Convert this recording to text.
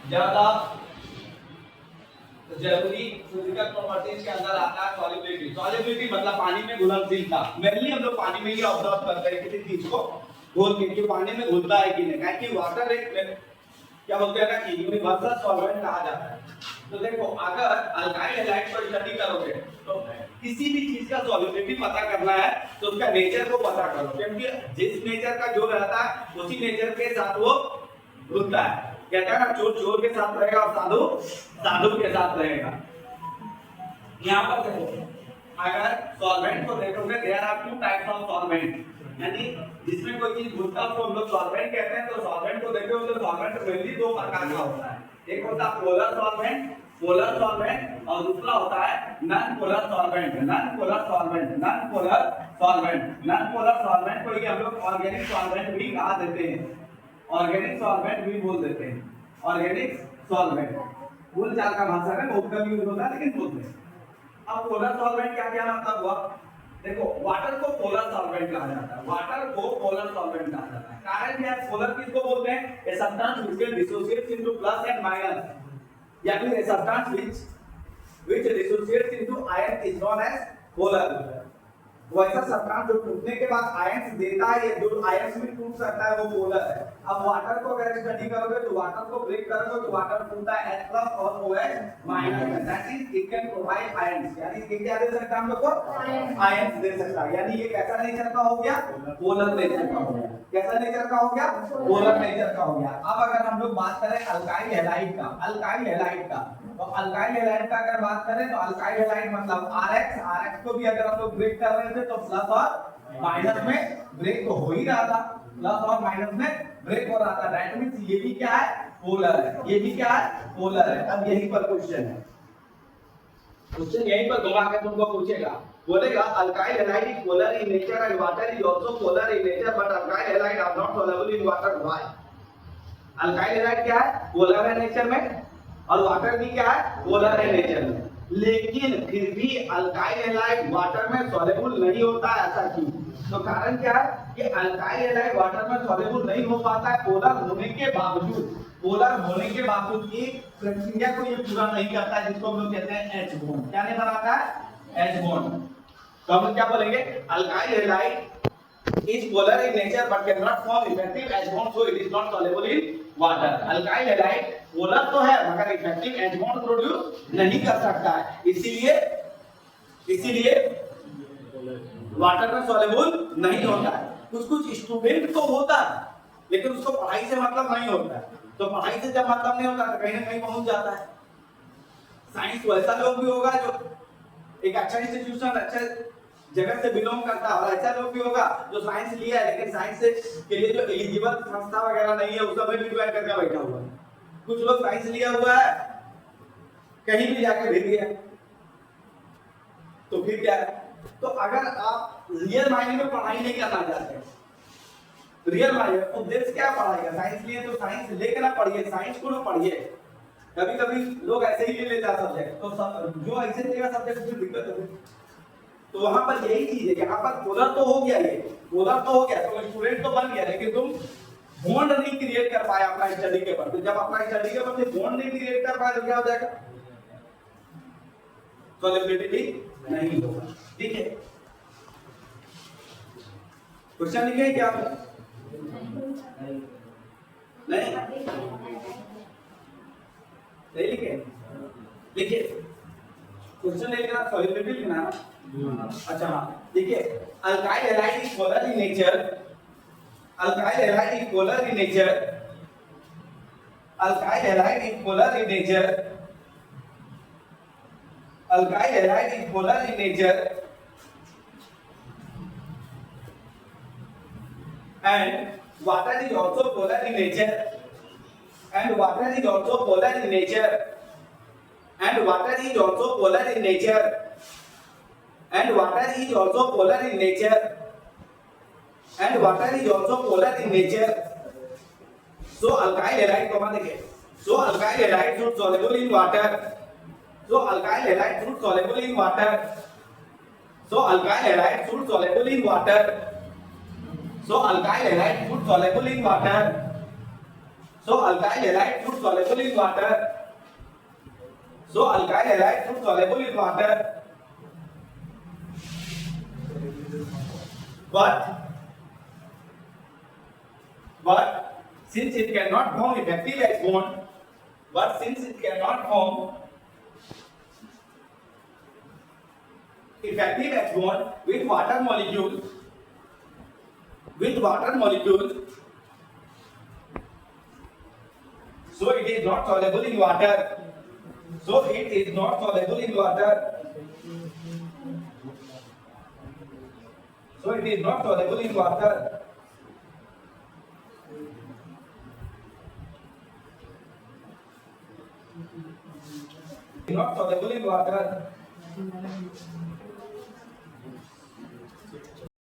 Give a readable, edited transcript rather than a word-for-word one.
ज्यादा जरूरी physical properties के अंदर आता है सॉल्युबिलिटी। सॉल्युबिलिटी मतलब पानी में घुलनशीलता। मेनली हम लोग पानी में ही ऑब्जर्व करते हैं किसी चीज को घोल के कि पानी में घुलता है कि नहीं, क्योंकि वाटर एक क्या बोलते हैं ना कि यूनिवर्सल सॉल्वेंट कहा जाता है। तो देखो अगर अल्काइल हैलाइड पर स्टडी करोगे तो किसी भी चीज का सॉल्युबिलिटी पता करना है तो उसका नेचर को पता करो, क्योंकि जिस नेचर का जो रहता है उसी नेचर के साथ वो घुलता है। कहता है ना चोर चोर के साथ रहेगा और साधु साधु के साथ रहेगा। यहाँ पर देखो अगर सॉल्वेंट को देखोगे there are two types of solvent, यानी जिसमें कोई चीज घुलता है उसको हम लोग सॉल्वेंट कहते हैं। तो सॉल्वेंट को देखोगे तो सॉल्वेंट मेनली दो प्रकार का होता है, एक होता है पोलर सॉल्वेंट, पोलर सॉल्वेंट, और दूसरा होता है non polar solvent. Non polar solvent, non polar solvent, non polar solvent को ही हम लोग ऑर्गेनिक सॉल्वेंट भी कहा देते हैं, ऑर्गेनिक सॉल्वेंट भी बोल देते हैं। ऑर्गेनिक सॉल्वेंट बोलचाल का भाषा में बहुत कम यूज होता है लेकिन बोलते हैं। अब पोलर सॉल्वेंट क्या क्या मतलब हुआ, देखो वाटर को पोलर सॉल्वेंट कहा जाता है, वाटर को पोलर सॉल्वेंट कहा जाता है। कारण क्या है, पोलर किसको बोलते हैं, a substance which can dissociate into plus and minus, या फिर a substance which dissociates into ion is known as polar. वैसा सब्सटेंस जो टूटने के बाद आयंस देता है, ये जो आयंस में टूट सकता है वो पोलर है। अब वाटर को अगर स्टडी करोगे तो वाटर को ब्रेक करोगे तो वाटर टूटता है H+ और OH- that is it can provide ions, यानी ये क्या दे सकता है हम लोग को, आयंस दे सकता है। यानी ये कैसा नेचर का हो गया, पोलर नेचर का हो गया। कैसा नेचर का हो गया, पोलर नेचर का हो गया। अब अगर हम लोग बात करें अल्काइल हैलाइड का, अल्काइल हैलाइड का, तो अल्काइल हैलाइड का अगर बात करें तो अल्काइल हैलाइड मतलब RX को भी अगर हम लोग ब्रेक कर रहे थे तो प्लस और माइनस में ब्रेक तो हो ही रहा था, प्लस और माइनस में ब्रेक हो रहा था। दैट मींस ये भी क्या है, पोलर है, ये भी क्या है, पोलर है। अब यहीं पर क्वेश्चन है, क्वेश्चन यहीं पर घुमा के तुमको पूछेगा, बोलेगा alkyl halide is polar in nature and water is also polar in nature but alkyl halide are not soluble in water, why? Alkyl halide क्या है, पोलर है नेचर में, और वाटर भी क्या है, पोलर है नेचर में, लेकिन फिर भी अल्काइल हैलाइड वाटर में सॉल्युबल नहीं होता है। ऐसा क्यों? तो कारण क्या है कि अल्काइल हैलाइड वाटर में सॉल्युबल नहीं हो पाता है पोलर होने के बावजूद। पोलर होने के बावजूद एक प्रक्रिया को ये पूरा नहीं करता है जिसको हम लोग कहते हैं H बॉन्ड। क्या नहीं बनाता है, H बॉन्ड। तो हम क्या बोलेंगे, alkyl halide is polar in nature but cannot form effective H bond, so it is not soluble in water. Alkyl halide polar तो है मगर इफेक्टिव H बॉन्ड प्रोड्यूस नहीं कर सकता है, इसीलिए वाटर में सॉल्युबल नहीं होता है। कुछ स्टूडेंट को होता है लेकिन उसको पढ़ाई से मतलब नहीं होता है, तो पढ़ाई से जब मतलब नहीं होता तो कहीं ना कहीं पहुंच जाता है। साइंस वैसा लोग भी होगा जो एक अच्छा इंस्टीट्यूशन, अच्छे जगत से बिलोंग करता है, और ऐसा लोग भी होगा जो साइंस लिया है लेकिन साइंस के लिए जो एलिजिबल संस्था वगैरह नहीं है उसमें भी ज्वाइन करके बैठा हुआ है। कुछ लोग साइंस लिया हुआ है कहीं भी जाके भेज दिया, तो फिर क्या है? तो अगर आप रियल मायने में पढ़ाई नहीं करना चाहते, रियल मायने में उद्देश्य क्या पढ़ाई का, साइंस लिए तो साइंस लेके ना पढ़िए, साइंस को ना पढ़िए। कभी कभी लोग ऐसे ही ले लेता है सब्जेक्ट, तो जो ऐसे लेगा सब्जेक्ट उसमें दिक्कत होगी। तो वहां पर यही चीज है, यहाँ पर पोलर तो हो गया, ये पोलर तो हो गया, तो स्टूडेंट तो बन गया, लेकिन तुम बॉन्ड नहीं क्रिएट कर पाए अपना स्टडी के प्रति। जब अपना स्टडी के प्रति बॉन्ड नहीं क्रिएट कर पाए तो क्या हो जाएगा, सॉल्युबिलिटी नहीं होगा। ठीक है, क्वेश्चन लिखे क्या नहीं लिखे, लिखिए क्वेश्चन लिखना, सॉल्युबिलिटी लिखना है। अच्छा हाँ, देखिए alkyl halide is polar in nature, alkyl halide is polar in nature, alkyl halide is polar in nature, alkyl halide is polar in nature and water is also polar in nature, and water is also polar in nature, and water is also polar in nature, and water is also polar in nature, and water is also polar in nature. So alkyl halide को मान देखिए, so alkyl halide should soluble in water, so alkyl halide should soluble in water, so alkyl halide should soluble in water, so alkyl halide should soluble in water, So alkyl halide fruit soluble in water. So alkyl halide fruit soluble in water. But since it cannot form effective H bond, but since it cannot form effective H bond with water molecule, so it is not soluble in water. So it is not soluble in water. So it is not soluble in water. Not soluble in water.